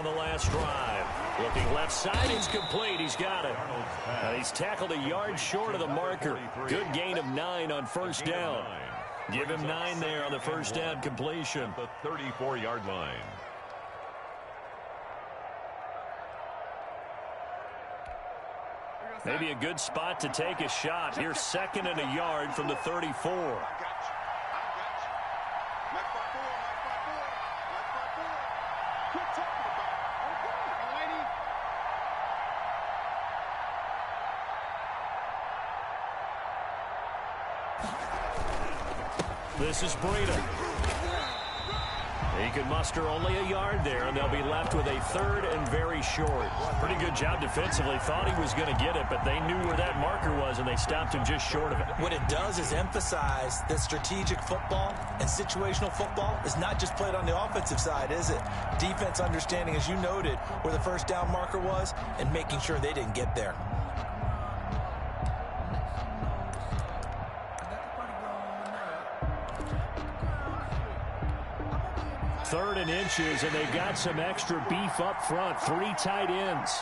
on the last drive. Looking left side, it's complete. He's got it. He's tackled a yard short of the marker. Good gain of 9 on first down. Give him 9 there on the first down completion. The 34-yard line. Maybe a good spot to take a shot. Here's 2nd and a yard from the 34. This is Breida. He could muster only a yard there, and they'll be left with a 3rd and very short. Pretty good job defensively. Thought he was going to get it, but they knew where that marker was, and they stopped him just short of it. What it does is emphasize that strategic football and situational football is not just played on the offensive side, is it? Defense understanding, as you noted, where the first down marker was and making sure they didn't get there. Third and inches, and they've got some extra beef up front. 3 tight ends.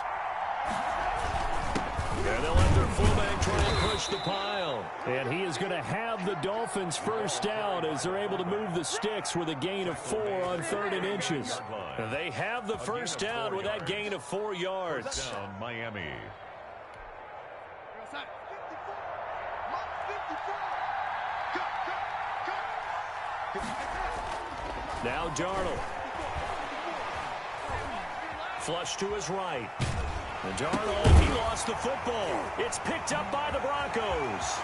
And they'll let their fullback try and push the pile. And he is going to have the Dolphins first down as they're able to move the sticks with a gain of 4 on 3rd and inches. They have the first down with that gain of 4 yards. Down, Miami. Now Darnold. Flush to his right. And Darnold, he lost the football. It's picked up by the Broncos.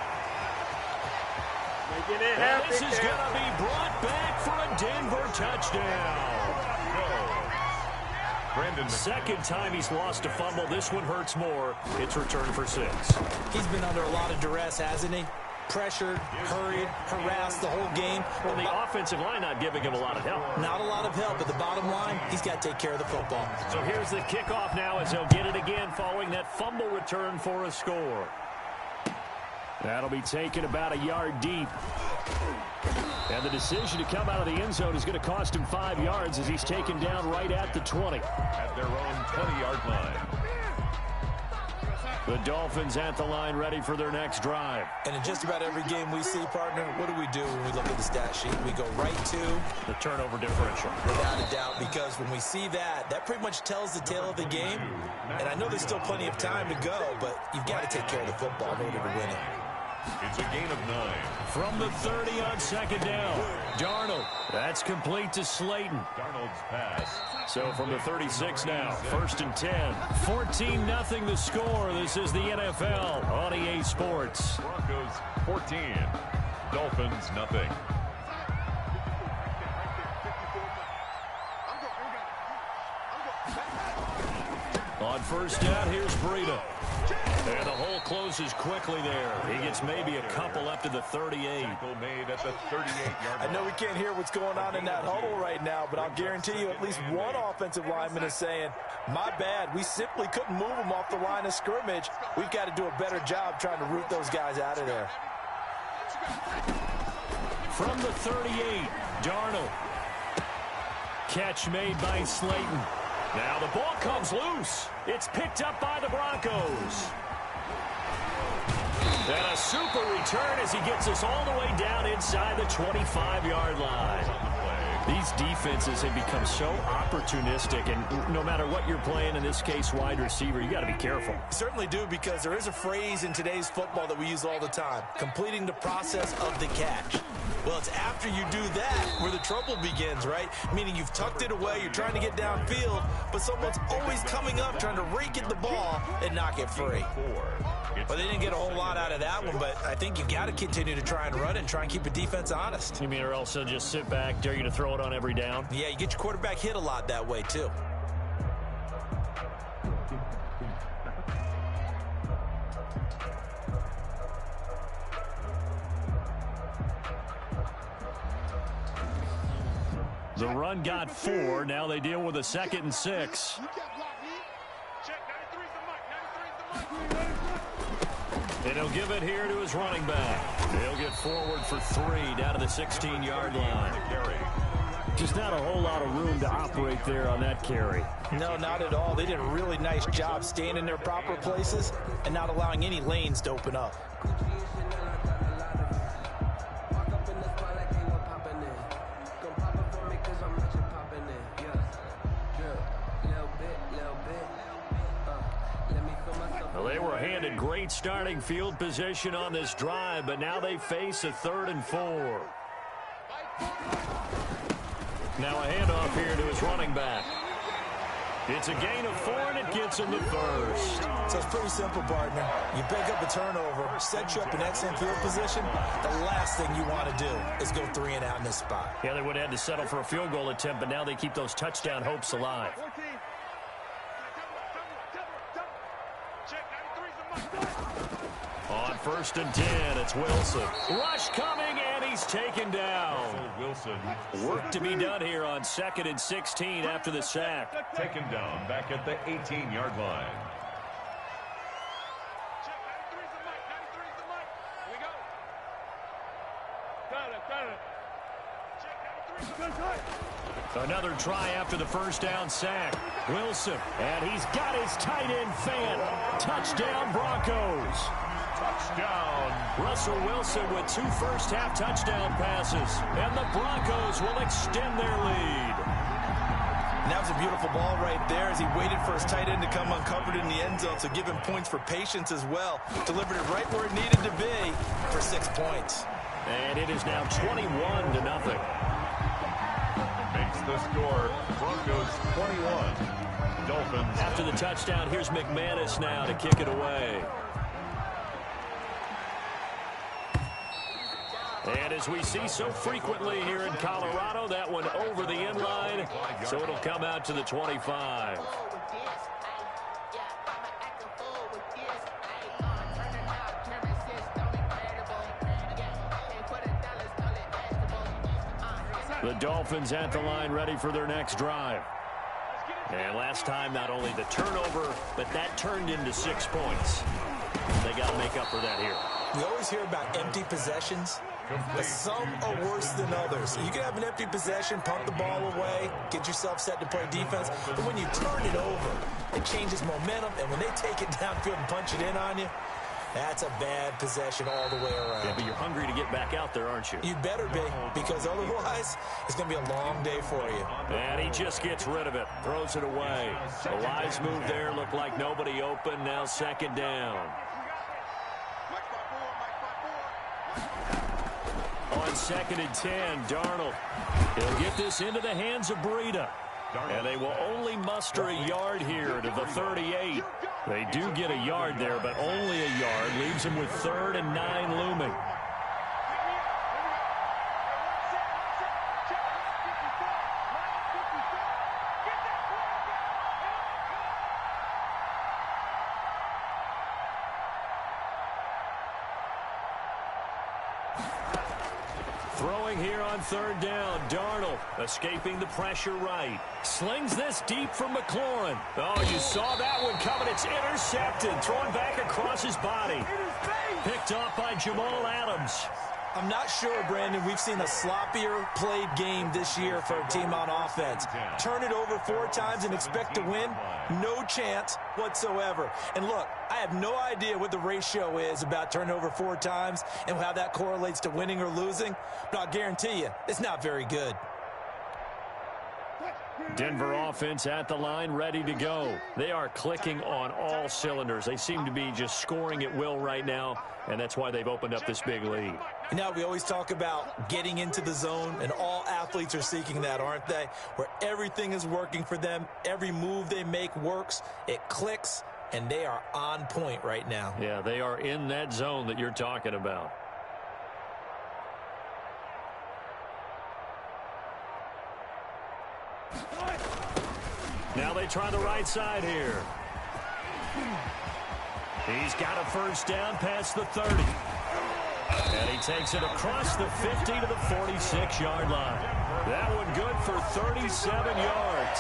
And this is going to be brought back for a Denver touchdown. Brandon. Second time he's lost a fumble. This one hurts more. It's returned for 6. He's been under a lot of duress, hasn't he? Pressured, hurried, harassed the whole game. Well, the offensive line not giving him a lot of help. Not a lot of help, but the bottom line, he's got to take care of the football. So here's the kickoff now as they'll get it again following that fumble return for a score. That'll be taken about a yard deep. And the decision to come out of the end zone is going to cost him 5 yards as he's taken down right at the 20. At their own 20-yard line. The Dolphins at the line ready for their next drive. And in just about every game we see, partner, what do we do when we look at the stat sheet? We go right to the turnover differential. Without a doubt, because when we see that, that pretty much tells the tale of the game. And I know there's still plenty of time to go, but you've got to take care of the football in order to win it. It's a gain of 9. From the 30 on 2nd down. Darnold. That's complete to Slayton. Darnold's pass. So from the 36 now, 1st and 10. 14-0 the score. This is the NFL on EA Sports. Broncos 14. Dolphins nothing. On first down, here's Breida. And the hole closes quickly there. He gets maybe a couple up to the 38. Made at the 38-yard line. I know we can't hear what's going on in that huddle right now, but I'll guarantee you at least one offensive lineman is saying, my bad, we simply couldn't move them off the line of scrimmage. We've got to do a better job trying to root those guys out of there. From the 38, Darnold. Catch made by Slayton. Now the ball comes loose. It's picked up by the Broncos. And a super return as he gets us all the way down inside the 25-yard line. These defenses have become so opportunistic, and no matter what you're playing, in this case wide receiver, you got to be careful. Certainly do, because there is a phrase in today's football that we use all the time, completing the process of the catch. Well, it's after you do that where the trouble begins, right? Meaning you've tucked it away, you're trying to get downfield, but someone's always coming up trying to rake at the ball and knock it free. Well, they didn't get a whole lot out of that one, but I think you got to continue to try and run it and try and keep a defense honest. You mean, or else they'll just sit back, dare you to throw it on every down? Yeah, you get your quarterback hit a lot that way, too. The run got 4. Now they deal with a 2nd and 6. And he'll give it here to his running back. He'll get forward for 3 down to the 16-yard line. Just not a whole lot of room to operate there on that carry. No, not at all. They did a really nice job staying in their proper places and not allowing any lanes to open up. Well, they were handed great starting field position on this drive, but now they face a 3rd and 4. Now a handoff here to his running back. It's a gain of 4, and it gets him the first. So it's pretty simple, partner. You pick up a turnover, set you up in excellent field position. The last thing you want to do is go 3 and out in this spot. Yeah, they would have had to settle for a field goal attempt, but now they keep those touchdown hopes alive. On 1st and 10, it's Wilson. Rush coming, and he's taken down. Wilson. Work to be done here on 2nd and 16 after the sack. Taken down back at the 18-yard line. Another try after the first down sack. Wilson, and he's got his tight end fan. Touchdown, Broncos. Touchdown. Russell Wilson with 2 first-half touchdown passes, and the Broncos will extend their lead. And that was a beautiful ball right there as he waited for his tight end to come uncovered in the end zone, so give him points for patience as well. Delivered it right where it needed to be for 6 points. And it is now 21-0. Makes the score. Broncos 21. Dolphins. After the touchdown, here's McManus now to kick it away. And as we see so frequently here in Colorado, that one over the end line, so it'll come out to the 25. The Dolphins at the line ready for their next drive. And last time, not only the turnover, but that turned into 6 points. They got to make up for that here. We always hear about empty possessions, but some are worse than others. You can have an empty possession, pump the ball away, get yourself set to play defense, but when you turn it over, it changes momentum, and when they take it downfield and punch it in on you, that's a bad possession all the way around. Yeah, but you're hungry to get back out there, aren't you? You better be, because otherwise, it's going to be a long day for you. And he just gets rid of it, throws it away. The wise move there, looked like nobody open, now 2nd down. On 2nd and 10, Darnold. He'll get this into the hands of Breida. And they will only muster a yard here to the 38. They do get a yard there, but only a yard. Leaves them with 3rd and 9 looming. Throwing here on 3rd down, Darnold escaping the pressure right. Slings this deep from McLaurin. Oh, you saw that one coming. It's intercepted. Thrown back across his body. Picked off by Jamal Adams. I'm not sure, Brandon, we've seen a sloppier played game this year for a team on offense. Turn it over 4 times and expect to win? No chance whatsoever. And look, I have no idea what the ratio is about turning over 4 times and how that correlates to winning or losing, but I'll guarantee you, it's not very good. Denver offense at the line, ready to go. They are clicking on all cylinders. They seem to be just scoring at will right now, and that's why they've opened up this big lead. You know, we always talk about getting into the zone, and all athletes are seeking that, aren't they? Where everything is working for them, every move they make works, it clicks, and they are on point right now. Yeah, they are in that zone that you're talking about. Now they try the right side here. He's got a first down past the 30. And he takes it across the 50 to the 46-yard line. That one good for 37 yards.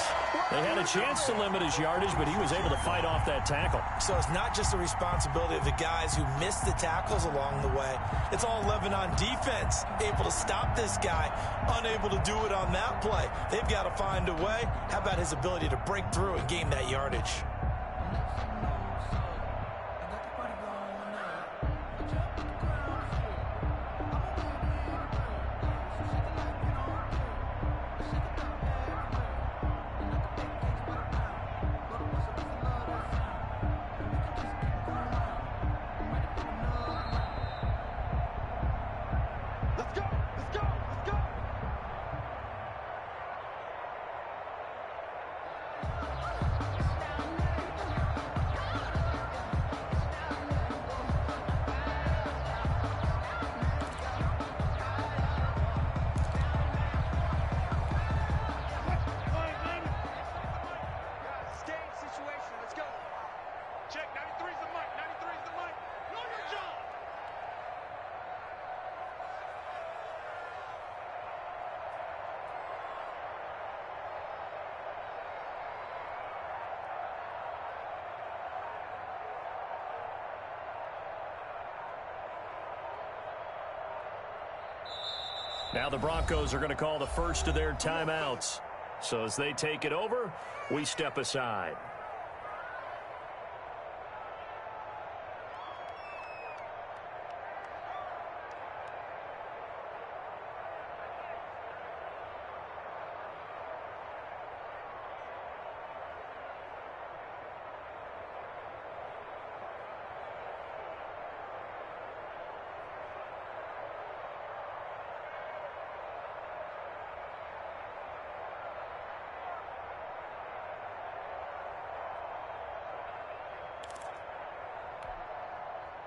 They had a chance to limit his yardage, but he was able to fight off that tackle. So it's not just the responsibility of the guys who missed the tackles along the way. It's all 11 on defense, able to stop this guy, unable to do it on that play. They've got to find a way. How about his ability to break through and gain that yardage? Now the Broncos are going to call the first of their timeouts. So as they take it over, we step aside.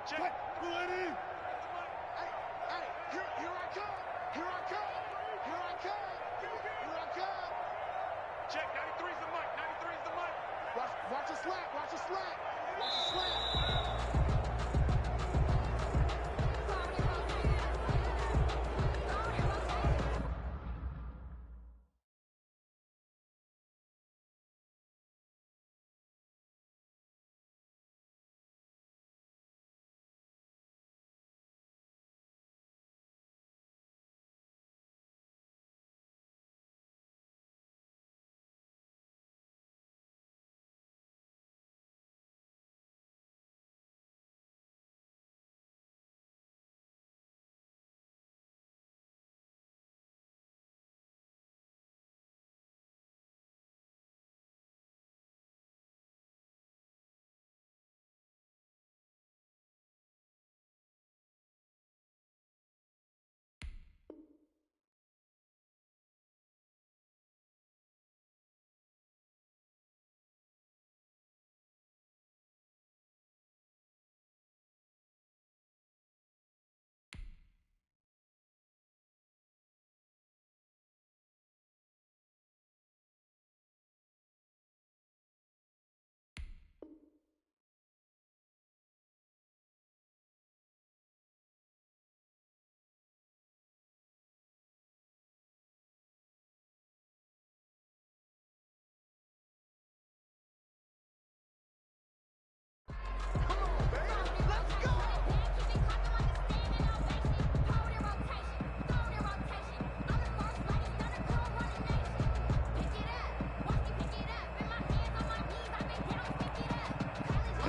Check. Ready? Hey, here I come. Here I come. Here I come. Here I come. Check. 93's the mic. 93's the mic. Watch the slap. Watch the slap. Watch the slap.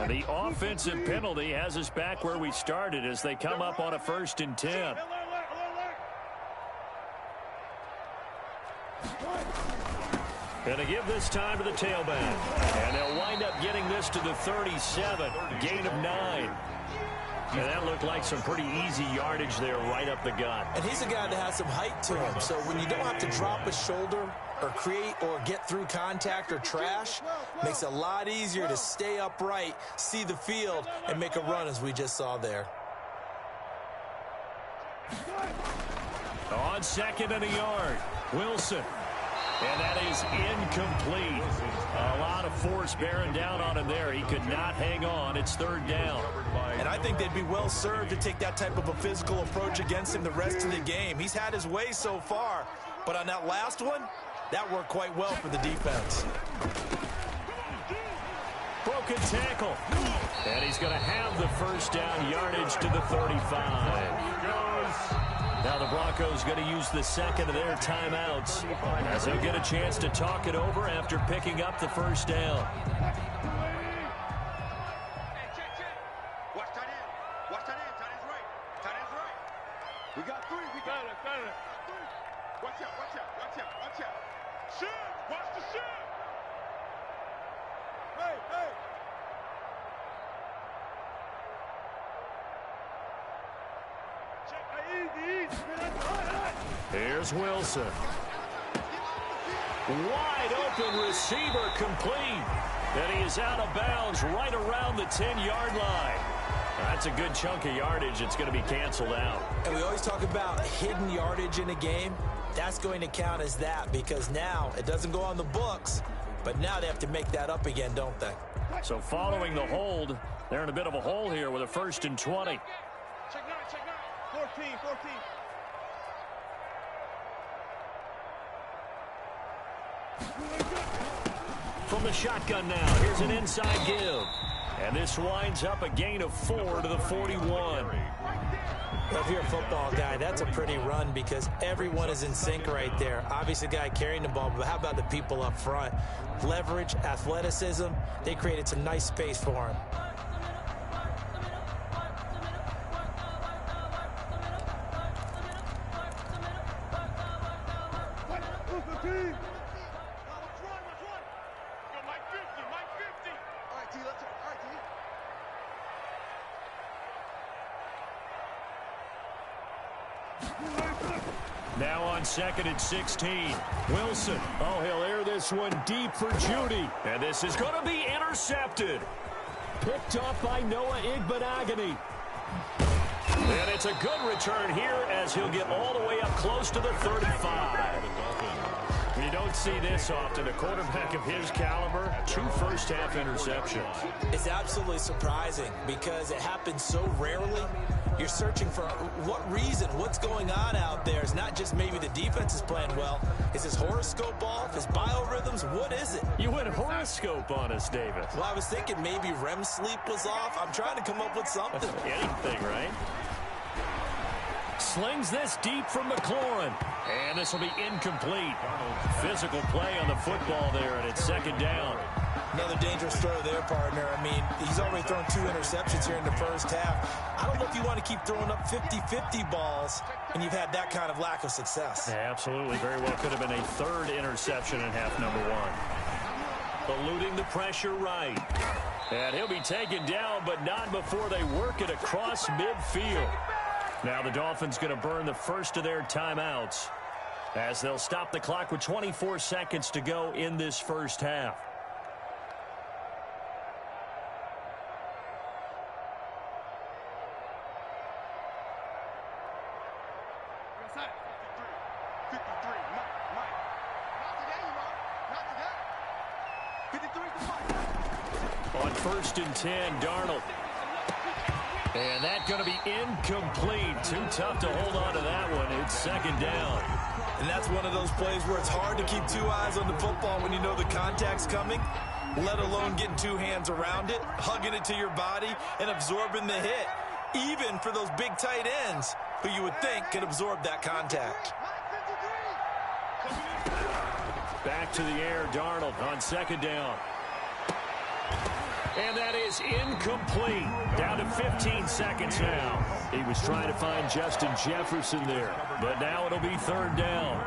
The offensive penalty has us back where we started as they come up on a 1st and 10. Going to give this time to the tailback. And they'll wind up getting this to the 37. Gain of 9. And that looked like some pretty easy yardage there right up the gut. And he's a guy that has some height to him. So when you don't have to drop a shoulder or create or get through contact or trash, makes it a lot easier to stay upright, see the field, and make a run as we just saw there. On 2nd and a yard, Wilson. And that is incomplete. A lot of force bearing down on him there. He could not hang on. It's 3rd down. And I think they'd be well served to take that type of a physical approach against him the rest of the game. He's had his way so far, but on that last one, That worked quite well for the defense. Broken tackle. And he's going to have the first down, yardage to the 35. Now the Broncos going to use the second of their timeouts as they'll get a chance to talk it over after picking up the first down. Watch tight end. Watch tight end. Tight end's right. Tight end's right. We got three. We got it. Watch out. Watch out. Watch out. Watch out. Shoot. Watch the shoot. Hey, hey. Here's Wilson. Wide open receiver complete. And he is out of bounds right around the 10-yard line. That's a good chunk of yardage. It's going to be canceled out. And we always talk about hidden yardage in a game. That's going to count as that because now it doesn't go on the books, but now they have to make that up again, don't they? So following the hold, they're in a bit of a hole here with a 1st and 20. Check 9, check 9. 14. From the shotgun now, here's an inside give. And this winds up a gain of 4 to the 41. Well, if you're a football guy, that's a pretty run because everyone is in sync right there. Obviously, the guy carrying the ball, but how about the people up front? Leverage, athleticism, they created some nice space for him. Now on 2nd and 16. Wilson. Oh, he'll air this one deep for Judy. And this is going to be intercepted. Picked off by Noah Igbenogany. And it's a good return here as he'll get all the way up close to the 35. You don't see this often. A quarterback of his caliber, 2 first-half interceptions. It's absolutely surprising because it happens so rarely. You're searching for what reason, what's going on out there. It's not just maybe the defense is playing well. Is his horoscope off? His biorhythms? What is it? You went horoscope on us, David. Well, I was thinking maybe REM sleep was off. I'm trying to come up with something. Anything, right? Slings this deep from McLaurin. And this will be incomplete. Physical play on the football there, and it's 2nd down. Another dangerous throw there, partner. I mean, he's already thrown 2 interceptions here in the first half. I don't know if you want to keep throwing up 50-50 balls, and you've had that kind of lack of success. Yeah, absolutely. Very well could have been a 3rd interception in half number 1. Eluding the pressure right. And he'll be taken down, but not before they work it across midfield. Now the Dolphins going to burn the first of their timeouts as they'll stop the clock with 24 seconds to go in this first half. On 1st and 10, Darnold. And that's going to be incomplete. Too tough to hold on to that one. It's 2nd down. And that's one of those plays where it's hard to keep 2 eyes on the football when you know the contact's coming, let alone getting 2 hands around it, hugging it to your body, and absorbing the hit, even for those big tight ends who you would think could absorb that contact. Back to the air, Darnold on 2nd down. And that is incomplete. Down to 15 seconds now. He was trying to find Justin Jefferson there, but now it'll be 3rd down.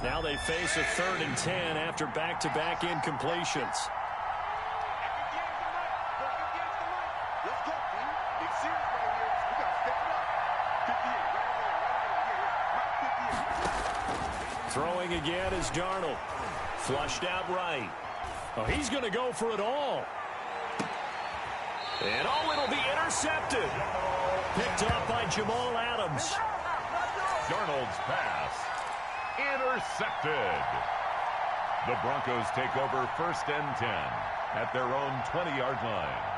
Now they face a 3rd and 10 after back-to-back incompletions. Throwing again is Darnold. Flushed out right. Oh, he's going to go for it all. And oh, it'll be intercepted. Picked up by Jamal Adams. Darnold's pass intercepted. The Broncos take over 1st and 10 at their own 20-yard line.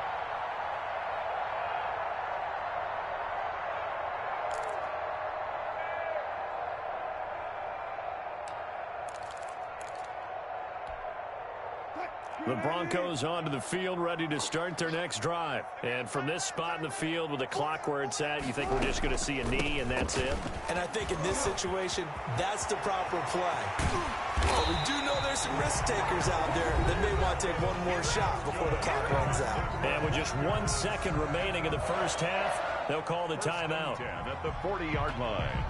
The Broncos onto the field, ready to start their next drive. And from this spot in the field with the clock where it's at, you think we're just going to see a knee and that's it? And I think in this situation, that's the proper play. But we do know there's some risk takers out there that may want to take one more shot before the clock runs out. And with just 1 second remaining in the first half, they'll call the timeout. 10 at the 40-yard line.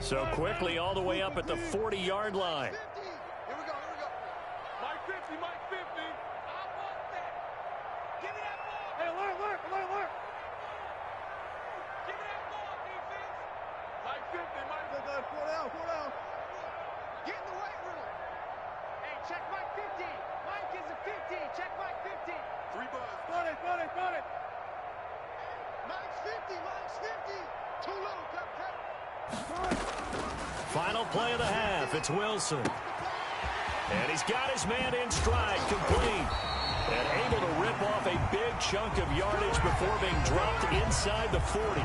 So quickly all the way up at the 40-yard line. Here we go. Mike 50, Mike 50. I want that. Give me that ball. Hey, alert. Give me that ball, defense. Mike 50, Mike. Pull down. Get in the weight room. Hey, check Mike 50. Mike is a 50. Check Mike 50. 3 bucks. Got it. Mike's 50. Too low. Cut. Final play of the half. It's Wilson. And he's got his man in stride, complete. And able to rip off a big chunk of yardage before being dropped inside the 40.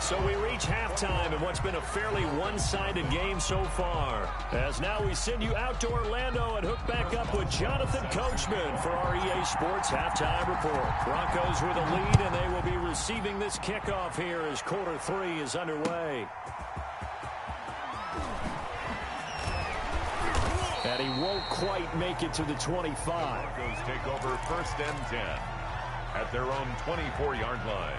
So we reach halftime in what's been a fairly one-sided game so far. As now we send you out to Orlando and hook back up with Jonathan Coachman for our EA Sports Halftime Report. Broncos with a lead, and they will be receiving this kickoff here as quarter 3 is underway. And he won't quite make it to the 25. Broncos take over 1st and 10 at their own 24-yard line.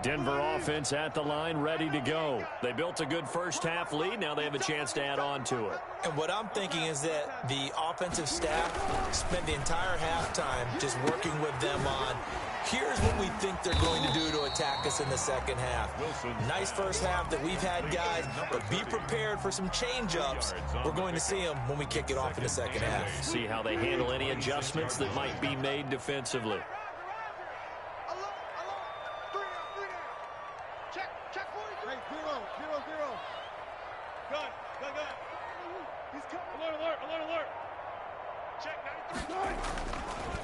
Denver offense at the line, ready to go. They built a good first half lead. Now they have a chance to add on to it. And what I'm thinking is that the offensive staff spent the entire halftime just working with them on, here's what we think they're going to do to attack us in the second half. Nice first half that we've had, guys, but be prepared for some change-ups. We're going to see them when we kick it off in the second half. See how they handle any adjustments that might be made defensively.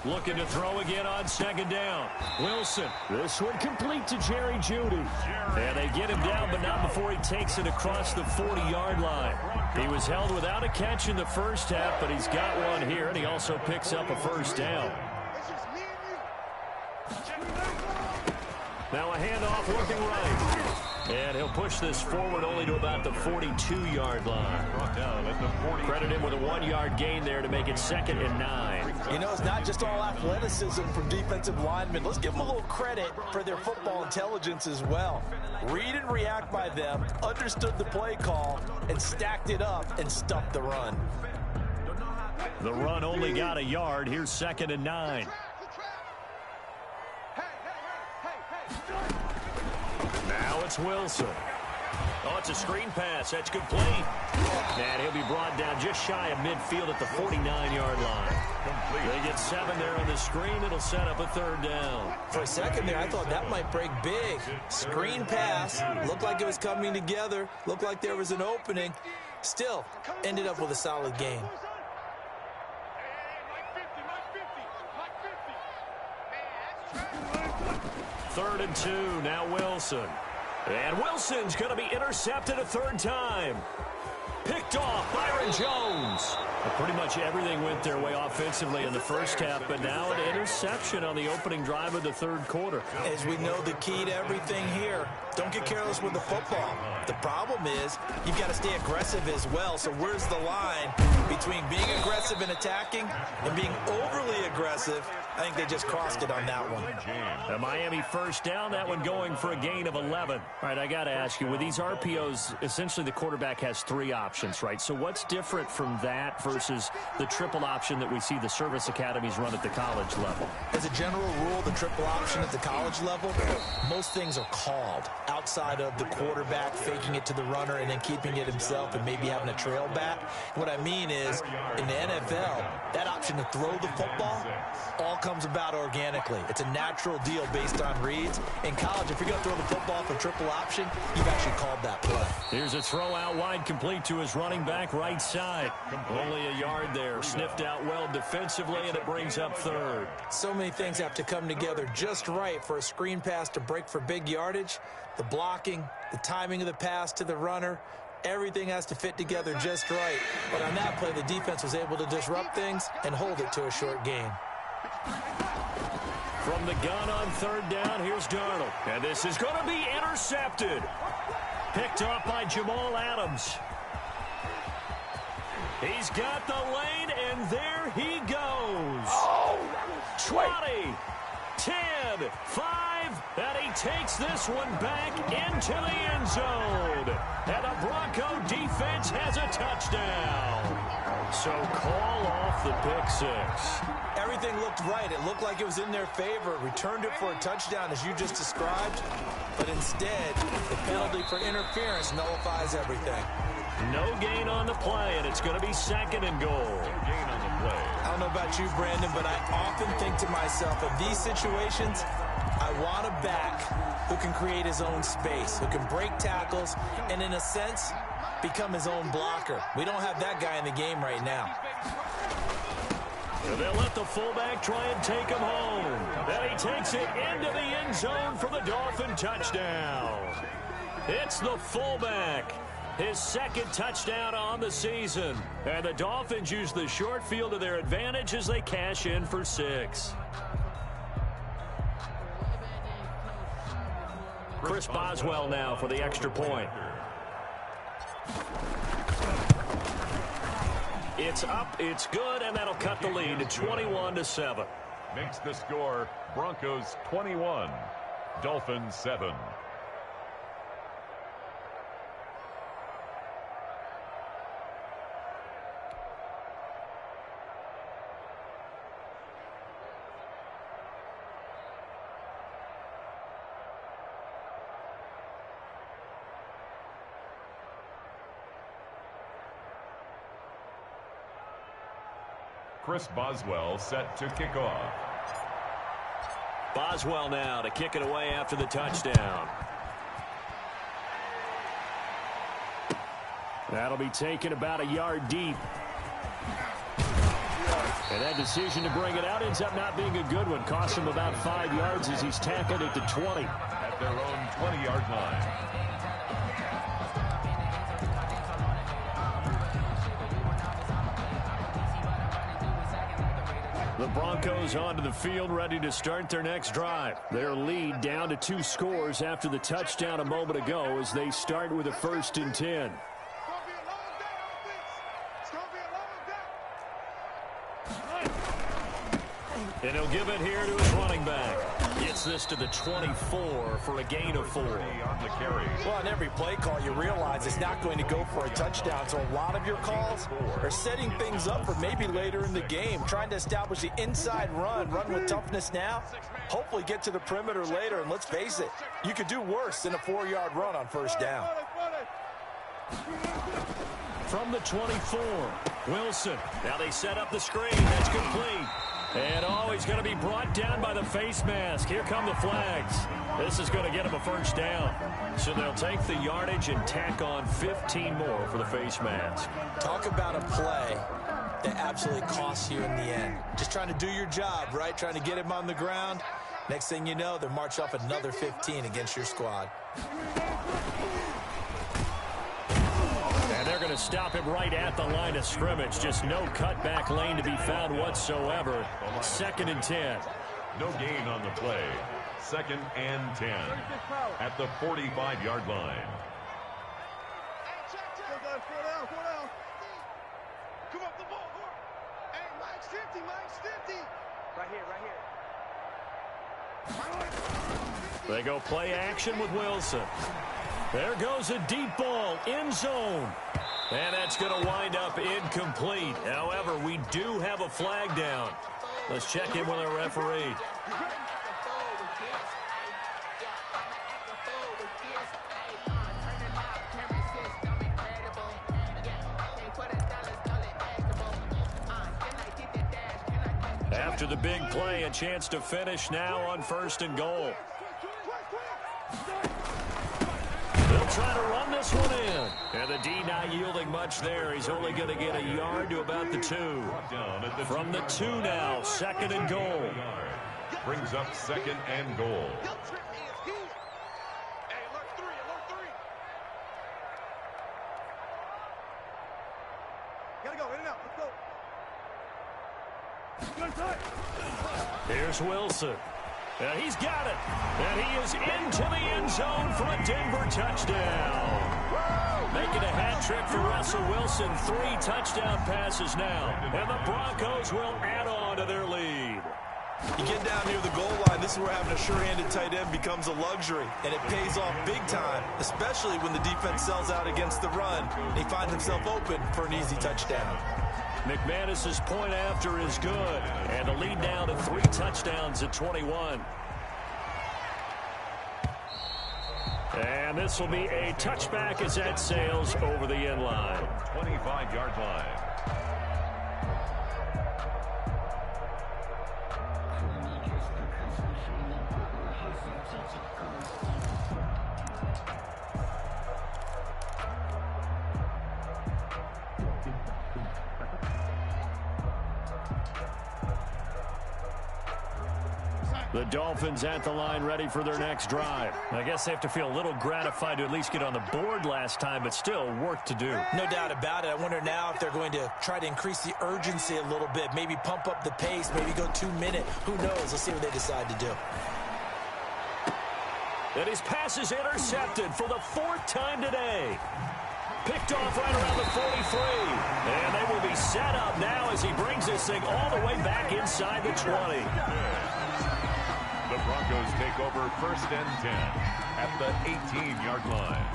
Looking to throw again on second down. Wilson. This one complete to Jerry Jeudy. And they get him down, but not before he takes it across the 40-yard line. He was held without a catch in the first half, but he's got one here, and he also picks up a first down. Now a handoff looking right. And he'll push this forward only to about the 42-yard line. Credit him with a 1-yard gain there to make it 2nd and 9. You know, it's not just all athleticism from defensive linemen. Let's give them a little credit for their football intelligence as well. Read and react by them, understood the play call, and stacked it up and stuffed the run. The run only got a yard. Here's 2nd and 9. Now it's Wilson. Oh, it's a screen pass. That's complete. And he'll be brought down just shy of midfield at the 49-yard line. They get 7 there on the screen. It'll set up a 3rd down. For a second there, I thought that might break big. Screen pass. Looked like it was coming together. Looked like there was an opening. Still, ended up with a solid game. 3rd and 2. Now Wilson. And Wilson's going to be intercepted a 3rd time. Picked off Byron Jones. Pretty much everything went their way offensively in the first half, but now an interception on the opening drive of the 3rd quarter. As we know, the key to everything here Don't get careless with the football. The problem is you've got to stay aggressive as well. So where's the line between being aggressive and attacking and being overly aggressive? I think they just crossed it on that one. The Miami first down, that one going for a gain of 11. All right, I got to ask you, with these RPOs, essentially the quarterback has 3 options, right? So what's different from that versus the triple option that we see the service academies run at the college level? As a general rule, the triple option at the college level, most things are called outside of the quarterback faking it to the runner and then keeping it himself and maybe having a trail back. What I mean is, in the NFL, that option to throw the football all comes about organically. It's a natural deal based on reads. In college, if you're going to throw the football for triple option, you've actually called that play. Here's a throw out wide, complete to his running back right side. Only a yard there. Sniffed out well defensively, and it brings up third. So many things have to come together just right for a screen pass to break for big yardage. The blocking, the timing of the pass to the runner, everything has to fit together just right. But on that play, the defense was able to disrupt things and hold it to a short gain. From the gun on third down, here's Darnold. And this is going to be intercepted. Picked off by Jamal Adams. He's got the lane, and there he goes. 20, 10, 5, and he takes this one back into the end zone. And the Bronco defense has a touchdown. So call off the pick six. Everything looked right. It looked like it was in their favor. Returned it for a touchdown, as you just described. But instead, the penalty for interference nullifies everything. No gain on the play, and it's going to be second and goal. No gain on the play. I don't know about you, Brandon, but I often think to myself, in these situations, I want a back who can create his own space, who can break tackles, and in a sense, become his own blocker. We don't have that guy in the game right now. They'll let the fullback try and take him home. Then he takes it into the end zone for the Dolphin touchdown. It's the fullback. His second touchdown on the season. And the Dolphins use the short field to their advantage as they cash in for 6. Chris Boswell now for the extra point. It's up, it's good, and that'll cut the lead to 21-7. Makes the score Broncos 21, Dolphins 7. Chris Boswell set to kick off. Boswell now to kick it away after the touchdown. That'll be taken about a yard deep. And that decision to bring it out ends up not being a good one. Cost him about 5 yards as he's tackled at the 20. At their own 20-yard line. The Broncos onto the field, ready to start their next drive. Their lead down to 2 scores after the touchdown a moment ago as they start with a 1st and 10. And he'll give it here to his running back. Gets this to the 24 for a gain of 4. On the carry. Well, on every play call, you realize it's not going to go for a touchdown. So a lot of your calls are setting things up for maybe later in the game, trying to establish the inside run with toughness now, hopefully get to the perimeter later. And let's face it, you could do worse than a 4-yard run on 1st down. From the 24, Wilson. Now they set up the screen. That's complete. And he's going to be brought down by the face mask. Here come the flags. This is going to get him a 1st down. So they'll take the yardage and tack on 15 more for the face mask. Talk about a play that absolutely costs you in the end. Just trying to do your job, right? Trying to get him on the ground. Next thing you know, they're march off another 15 against your squad. They're going to stop him right at the line of scrimmage. Just no cutback lane to be found whatsoever. 2nd and 10. No gain on the play. second and 10 at the 45-yard line. Come up the ball. Hey, Mike's 50. Right here. They go play action with Wilson. There goes a deep ball, end zone. And that's going to wind up incomplete. However, we do have a flag down. Let's check in with our referee. After the big play, a chance to finish now on 1st and goal. They'll try to run this one in. And the D not yielding much there. He's only going to get a yard to about the 2. From the 2 now, 2nd and goal. Brings up 2nd and goal. Gotta go, in and out, let's go. Here's Wilson. And he's got it. And he is into the end zone for a Denver touchdown. Making a hat trick for Russell Wilson. 3 touchdown passes now. And the Broncos will add on to their lead. You get down near the goal line, this is where having a sure-handed tight end becomes a luxury. And it pays off big time, especially when the defense sells out against the run. He finds himself open for an easy touchdown. McManus's point after is good. And the lead down to 3 touchdowns at 21. And this will be a touchback as that sails over the end line. 25-yard line. The Dolphins at the line ready for their next drive. I guess they have to feel a little gratified to at least get on the board last time, but still work to do. No doubt about it. I wonder now if they're going to try to increase the urgency a little bit, maybe pump up the pace, maybe go 2-minute. Who knows? Let's see what they decide to do. And his pass is intercepted for the 4th time today. Picked off right around the 43. And they will be set up now as he brings this thing all the way back inside the 20. The Broncos take over 1st and 10 at the 18-yard line.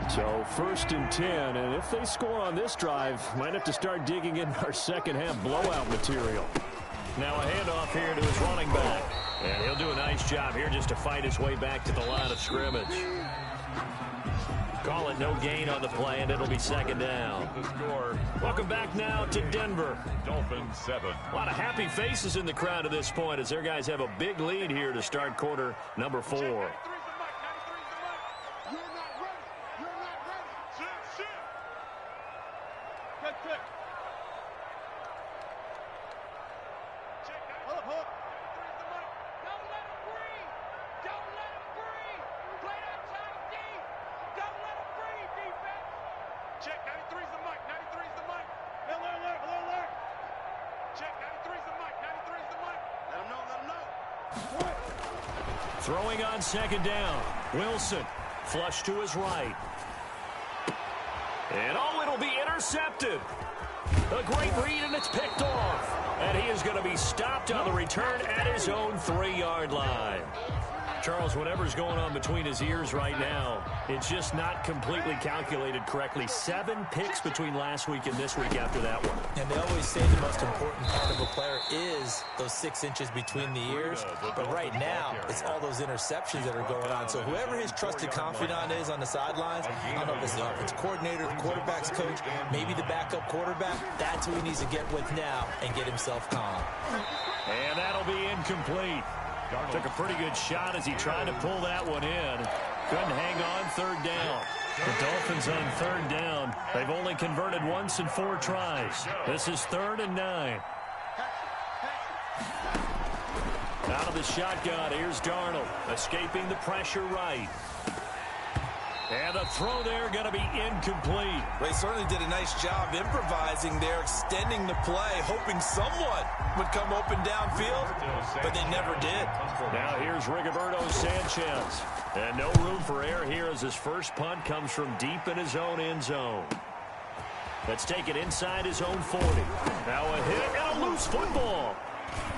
So 1st and 10, and if they score on this drive, might have to start digging in our second-half blowout material. Now a handoff here to his running back. And he'll do a nice job here just to fight his way back to the line of scrimmage. Call it no gain on the play, and it'll be 2nd down. The score. Welcome back now to Denver. Dolphins 7. A lot of happy faces in the crowd at this point as their guys have a big lead here to start quarter number 4. You're not ready. Sit. Good. Hold up. Don't let him breathe. Play that tight deep. Don't let him breathe, defense. Check, 93's the mic. Alert. Check, 93's the mic. Let him know. Throwing on 2nd down. Wilson, flush to his right. And it'll be intercepted. A great read, and it's picked off. And he is going to be stopped on the return at his own 3-yard line. Charles, whatever's going on between his ears right now, it's just not completely calculated correctly. 7 picks between last week and this week after that one. And they always say the most important part of a player is those 6 inches between the ears. But right now, it's all those interceptions that are going on. So whoever his trusted confidant is on the sidelines, I don't know if it's the offense coordinator, the quarterback's coach, maybe the backup quarterback, that's who he needs to get with now and get himself calm. And that'll be incomplete. Took a pretty good shot as he tried to pull that one in. Couldn't hang on 3rd down. The Dolphins on 3rd down. They've only converted once in 4 tries. This is 3rd and 9. Out of the shotgun, here's Darnold, escaping the pressure right. And the throw there going to be incomplete. They certainly did a nice job improvising there, extending the play, hoping someone would come open downfield, but they never did. Now here's Rigoberto Sanchez. And no room for error here as his first punt comes from deep in his own end zone. Let's take it inside his own 40. Now a hit and a loose football.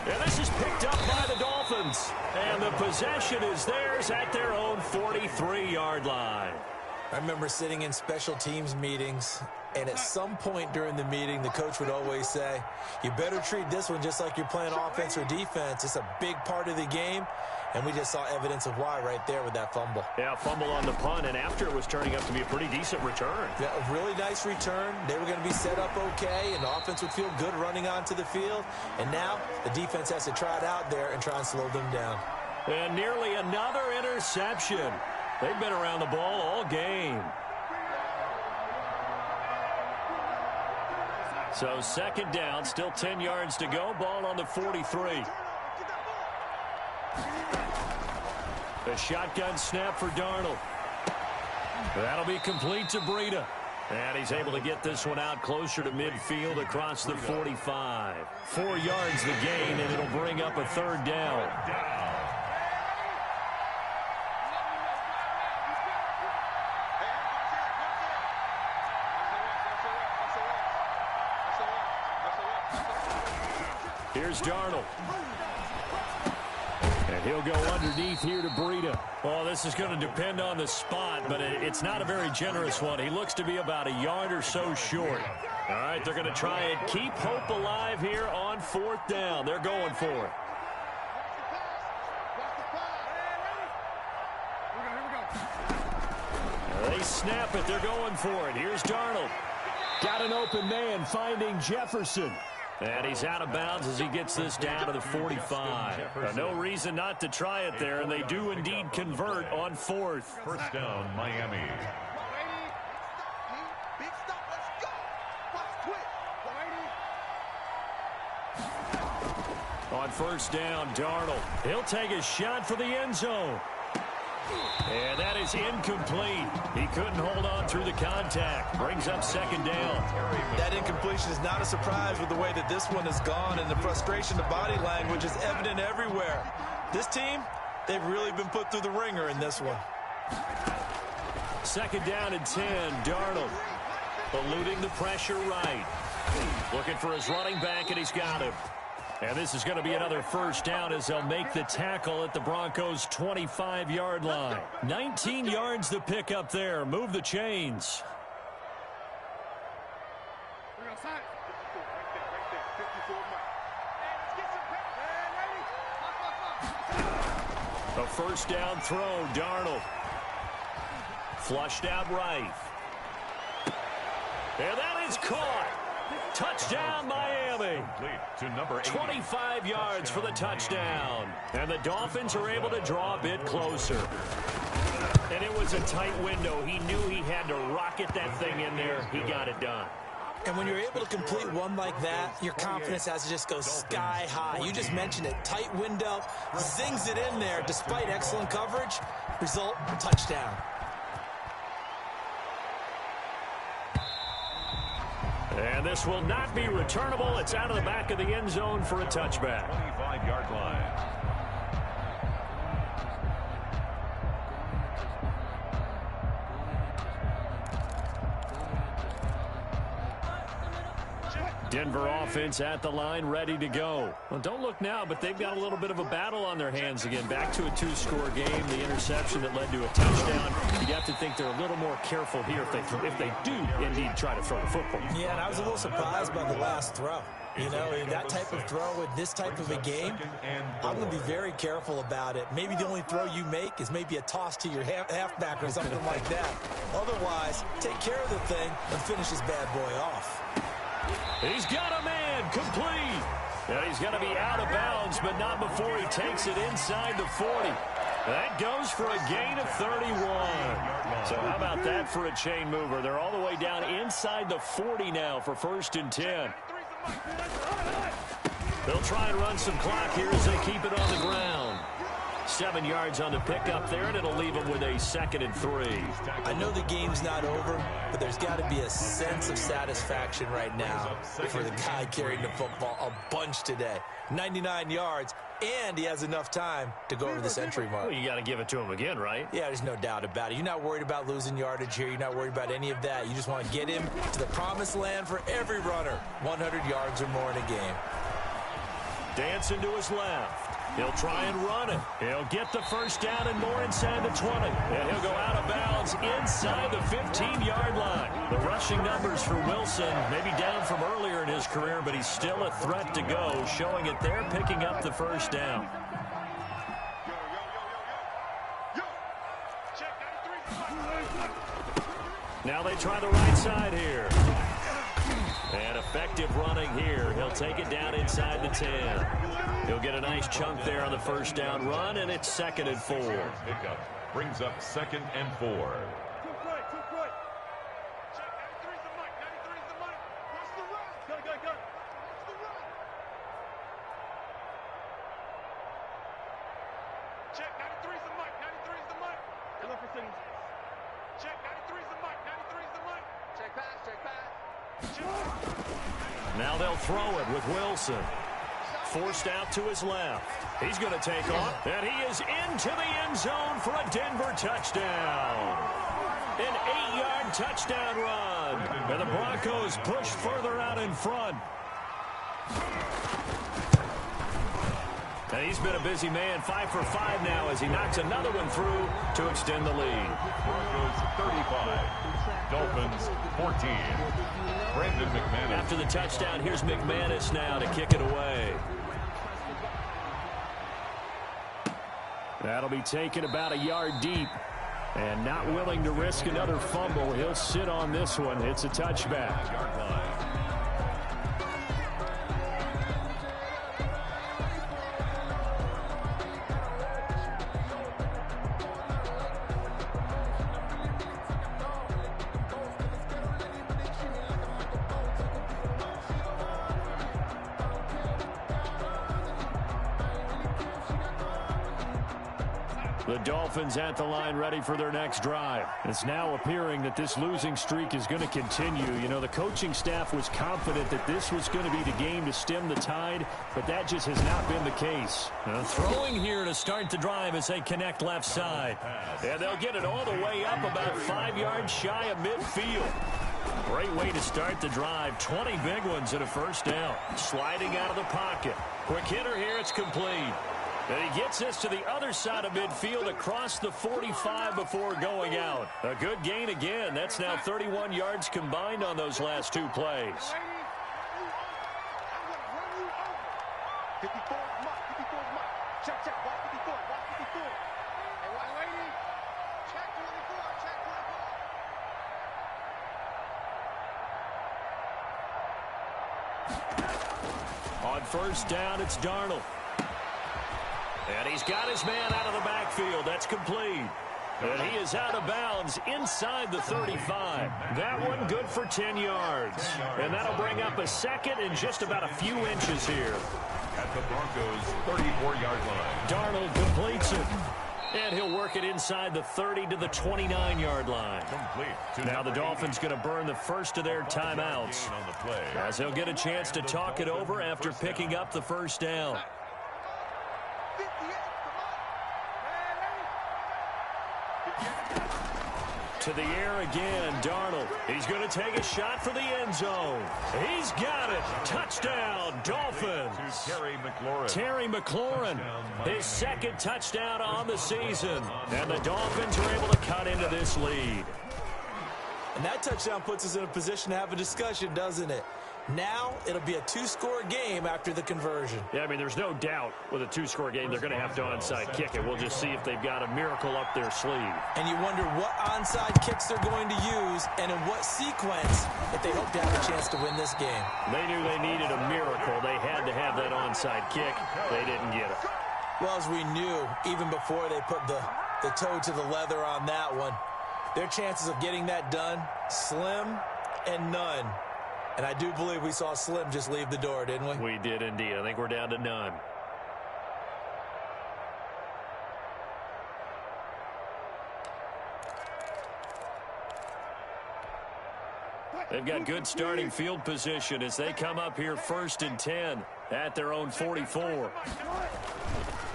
And this is picked up by the Dolphins. And the possession is theirs at their own 43-yard line. I remember sitting in special teams meetings, and at some point during the meeting, the coach would always say, you better treat this one just like you're playing offense or defense. It's a big part of the game. And we just saw evidence of why right there with that fumble. Yeah, fumble on the punt, and after it was turning up to be a pretty decent return. Yeah, a really nice return. They were going to be set up okay, and the offense would feel good running onto the field. And now the defense has to try it out there and try and slow them down. And nearly another interception. They've been around the ball all game. So second down, still 10 yards to go. Ball on the 43. A shotgun snap for Darnold. That'll be complete to Breida. And he's able to get this one out closer to midfield across the 45. 4 yards the gain, and it'll bring up a third down. Here's Darnold. And he'll go underneath here to Breida. Well, this is going to depend on the spot, but it's not a very generous one. He looks to be about a yard or so short. All right, they're going to try and keep hope alive here on fourth down. They're going for it. They snap it. They're going for it. Here's Darnold. Got an open man finding Jefferson. And he's out of bounds as he gets this down to the 45. No reason not to try it there, and they do indeed convert on fourth. First down, Miami. On first down, Darnold. He'll take a shot for the end zone. And that is incomplete. He couldn't hold on through the contact. Brings up second down. That incompletion is not a surprise with the way that this one has gone, and the frustration, the body language is evident everywhere. This team, they've really been put through the ringer in this one. Second down and 10, Darnold. Eluding the pressure right. Looking for his running back, and he's got him. And this is going to be another first down as they'll make the tackle at the Broncos' 25-yard line. 19 yards to pick up there. Move the chains. A first down throw, Darnold. Flushed out right. And that is caught. Touchdown, Miami. To number 25 yards for the touchdown. And the Dolphins are able to draw a bit closer. And it was a tight window. He knew he had to rocket that thing in there. He got it done. And when you're able to complete one like that, your confidence has to just go sky high. You just mentioned it. Tight window, zings it in there despite excellent coverage. Result, touchdown. And this will not be returnable. It's out of the back of the end zone for a touchback. 25-yard line. Denver offense at the line, ready to go. Well, don't look now, but they've got a little bit of a battle on their hands again. Back to a two-score game, the interception that led to a touchdown. You'd have to think they're a little more careful here if they do indeed try to throw the football. Yeah, and I was a little surprised by the last throw. You know, that type of throw with this type of a game, I'm going to be very careful about it. Maybe the only throw you make is maybe a toss to your halfback or something like that. Otherwise, take care of the thing and finish this bad boy off. He's got a man, complete. And he's going to be out of bounds, but not before he takes it inside the 40. That goes for a gain of 31. So how about that for a chain mover? They're all the way down inside the 40 now for first and 10. They'll try and run some clock here as they keep it on the ground. 7 yards on the pickup there, and it'll leave him with a 2nd and 3. I know the game's not over, but there's got to be a sense of satisfaction right now for the guy carrying the football a bunch today. 99 yards, and he has enough time to go over this entry mark. Well, you got to give it to him again, right? Yeah, there's no doubt about it. You're not worried about losing yardage here. You're not worried about any of that. You just want to get him to the promised land for every runner. 100 yards or more in a game. Dancing to his left. He'll try and run it. He'll get the first down and more inside the 20. And he'll go out of bounds inside the 15-yard line. The rushing numbers for Wilson maybe down from earlier in his career, but he's still a threat to go, showing it there, picking up the first down. Now they try the right side here. And effective running here. He'll take it down inside the 10. He'll get a nice chunk there on the first down run, and it's 2nd and 4. Pickup brings up 2nd and 4. Check, 93's the mic, 93's the mic. Check, 93's the mic, 93's the mic. Check pass, check pass. Now they'll throw it with Wilson. Forced out to his left. He's going to take off, and he is into the end zone for a Denver touchdown. An 8-yard touchdown run. And the Broncos push further out in front. And he's been a busy man, 5 for 5 now as he knocks another one through to extend the lead. Broncos 35, Dolphins 14. Brandon McManus. After the touchdown, here's McManus now to kick it away. That'll be taken about a yard deep. And not willing to risk another fumble, he'll sit on this one. It's a touchback. Yard line. The Dolphins at the line ready for their next drive. It's now appearing that this losing streak is going to continue. You know, the coaching staff was confident that this was going to be the game to stem the tide, but that just has not been the case. Throwing here to start the drive as they connect left side. And they'll get it all the way up about 5 yards shy of midfield. Great way to start the drive. 20 big ones and a first down. Sliding out of the pocket. Quick hitter here. It's complete. And he gets this to the other side of midfield across the 45 before going out. A good gain again. That's now 31 yards combined on those last 2 plays. 54's mark, 54's mark. Check, check, ball 54, ball 54. Hey, why lady? Check 24, check 24. On first down, it's Darnold. And he's got his man out of the backfield. That's complete. And he is out of bounds inside the 35. That one good for 10 yards. And that'll bring up a second and just about a few inches here. At the Broncos' 34-yard line. Darnold completes it. And he'll work it inside the 30 to the 29-yard line. Complete. Now the Dolphins going to burn the first of their timeouts, On the play. as they'll get a chance to talk it over after picking up the first down. To the air again, Darnold. He's going to take a shot for the end zone. He's got it. Touchdown, Dolphins. Terry McLaurin, his second touchdown on the season. And the Dolphins are able to cut into this lead. And that touchdown puts us in a position to have a discussion, doesn't it? Now it'll be a 2-score game after the conversion. Yeah, I mean, there's no doubt with a 2-score game they're going to have to onside kick it. We'll just see if they've got a miracle up their sleeve. And you wonder what onside kicks they're going to use and in what sequence if they hope to have a chance to win this game. They knew they needed a miracle. They had to have that onside kick. They didn't get it. Well, as we knew, even before they put the toe to the leather on that one, their chances of getting that done, slim and none. And I do believe we saw Slim just leave the door, didn't we? We did indeed. I think we're down to none. They've got good starting field position as they come up here 1st and 10 at their own 44.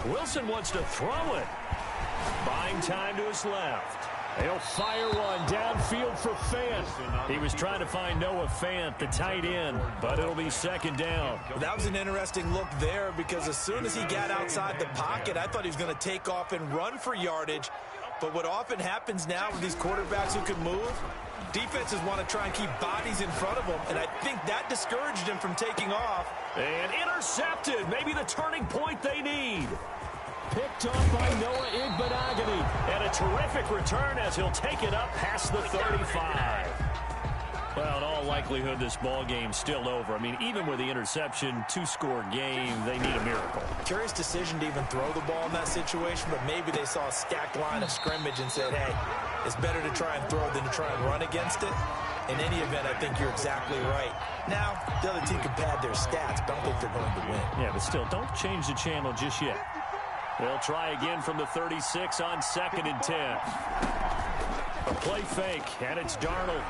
Wilson wants to throw it. Buying time to his left. He'll fire one downfield for Fant. He was trying to find Noah Fant, the tight end, but it'll be 2nd down. That was an interesting look there because as soon as he got outside the pocket, I thought he was going to take off and run for yardage. But what often happens now with these quarterbacks who can move, defenses want to try and keep bodies in front of them, and I think that discouraged him from taking off. And intercepted, maybe the turning point they need. Picked off by Noah Igbenogany. And a terrific return as he'll take it up past the 35. Well, in all likelihood, this ball game's still over. I mean, even with the interception, 2-score game, they need a miracle. Curious decision to even throw the ball in that situation, but maybe they saw a stacked line of scrimmage and said, hey, it's better to try and throw than to try and run against it. In any event, I think you're exactly right. Now, the other team can pad their stats, but I don't think they're going to win. Yeah, but still, don't change the channel just yet. They'll try again from the 36 on 2nd and 10. A play fake, and it's Darnold.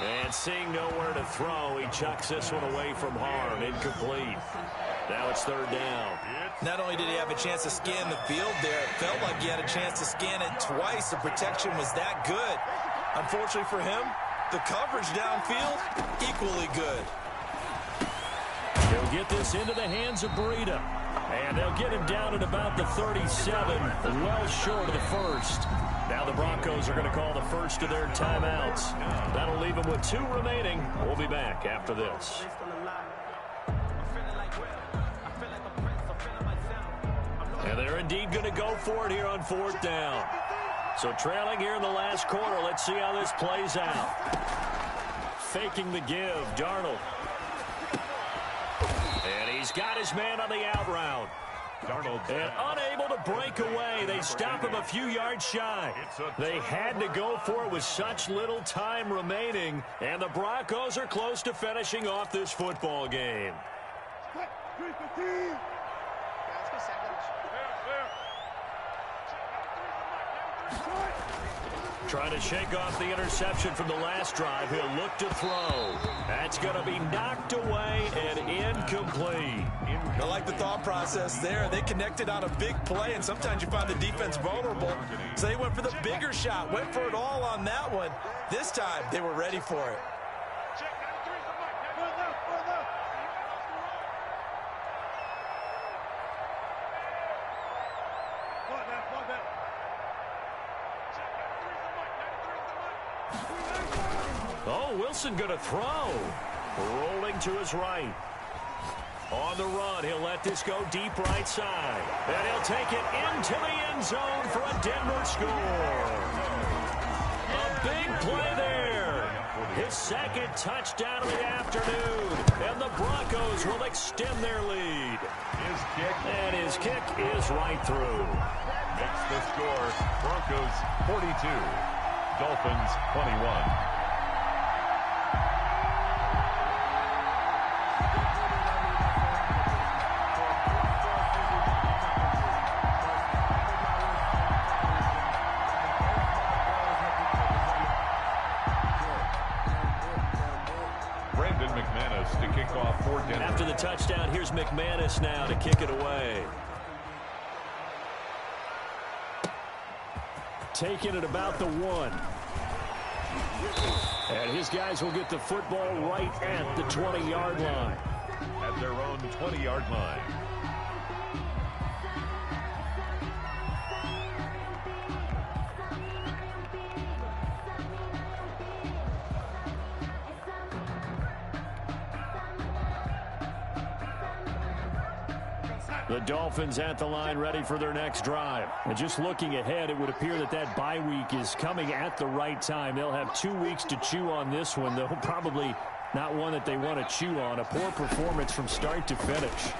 And seeing nowhere to throw, he chucks this one away from harm. Incomplete. Now it's 3rd down. Not only did he have a chance to scan the field there, it felt like he had a chance to scan it twice. The protection was that good. Unfortunately for him, the coverage downfield, equally good. They'll get this into the hands of Breida. And they'll get him down at about the 37, well short of the 1st. Now the Broncos are going to call the first of their timeouts. That'll leave them with 2 remaining. We'll be back after this. And they're indeed going to go for it here on 4th down. So trailing here in the last quarter, let's see how this plays out. Faking the give, Darnold. And he's got his man on the out route. Darnold. And unable to break away. They stop him a few yards shy. They had to go for it with such little time remaining. And the Broncos are close to finishing off this football game. Trying to shake off the interception from the last drive. He'll look to throw. That's going to be knocked away and incomplete. I like the thought process there. They connected on a big play, and sometimes you find the defense vulnerable. So they went for the bigger shot, went for it all on that one. This time, they were ready for it. Oh, Wilson going to throw. Rolling to his right. On the run, he'll let this go deep right side. And he'll take it into the end zone for a Denver score. A big play there. His 2nd touchdown of the afternoon. And the Broncos will extend their lead. And his kick is right through. Makes the score Broncos 42, Dolphins 21. After the touchdown, here's McManus now to kick it away. Taking it about the 1. And his guys will get the football right at the 20-yard line. At their own 20-yard line. The Dolphins at the line ready for their next drive. And just looking ahead, it would appear that that bye week is coming at the right time. They'll have 2 weeks to chew on this one, though probably not one that they want to chew on. A poor performance from start to finish.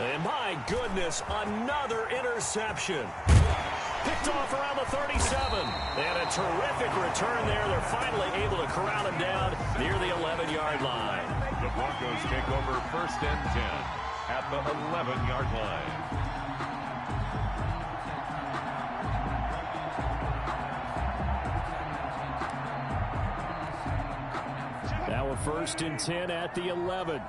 And my goodness, another interception. Picked off around the 37. And a terrific return there. They're finally able to corral him down near the 11-yard line. The Broncos take over 1st and 10 at the 11-yard line. first and 10 at the 11.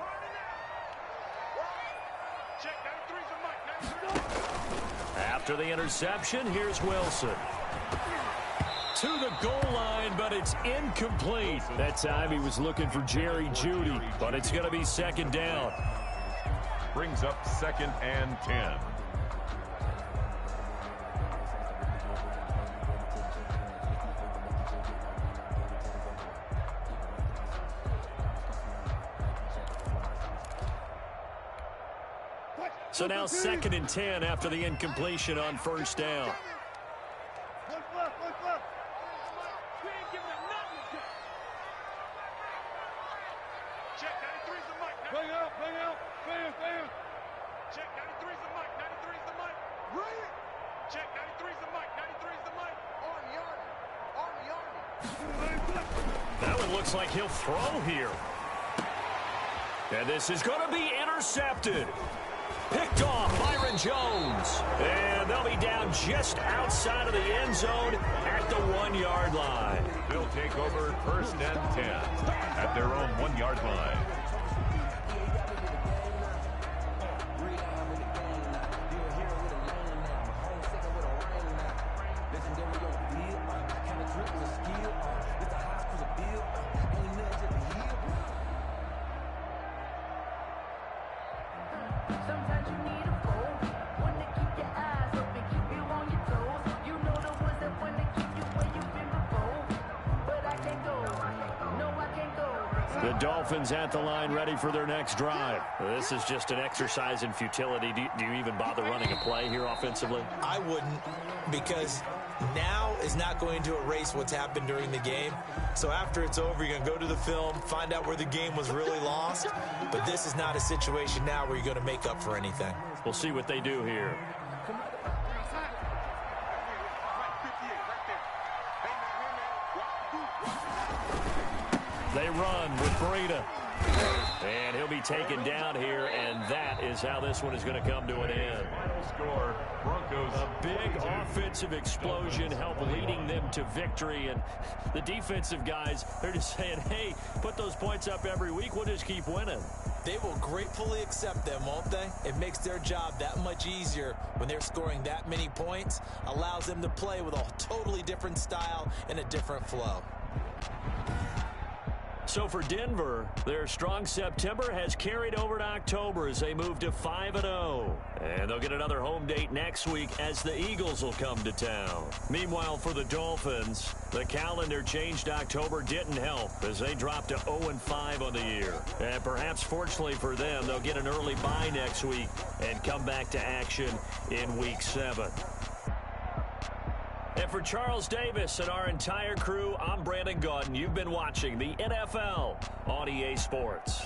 After the interception, here's Wilson. To the goal line, but it's incomplete. That time he was looking for Jerry Jeudy, but it's going to be second down. Brings up 2nd and 10. So now 2nd and 10 after the incompletion on first down. That one looks like he'll throw here. And this is going to be intercepted. Picked off Byron Jones. And they'll be down just outside of the end zone at the 1-yard line. They'll take over 1st and 10 at their own 1-yard line. The Dolphins at the line ready for their next drive. This is just an exercise in futility. Do you even bother running a play here offensively? I wouldn't, because now is not going to erase what's happened during the game. So after it's over, you're going to go to the film, find out where the game was really lost. But this is not a situation now where you're going to make up for anything. We'll see what they do here. They run with Breida. And he'll be taken down here, and that is how this one is going to come to an end. Final score, Broncos. A big offensive explosion helped leading them to victory, and the defensive guys, they're just saying, hey, put those points up every week, we'll just keep winning. They will gratefully accept them, won't they? It makes their job that much easier when they're scoring that many points, allows them to play with a totally different style and a different flow. So for Denver, their strong September has carried over to October as they move to 5-0. And they'll get another home date next week as the Eagles will come to town. Meanwhile, for the Dolphins, the calendar change to October didn't help as they dropped to 0-5 on the year. And perhaps fortunately for them, they'll get an early bye next week and come back to action in Week 7. And for Charles Davis and our entire crew, I'm Brandon Gaudin. You've been watching the NFL on EA Sports.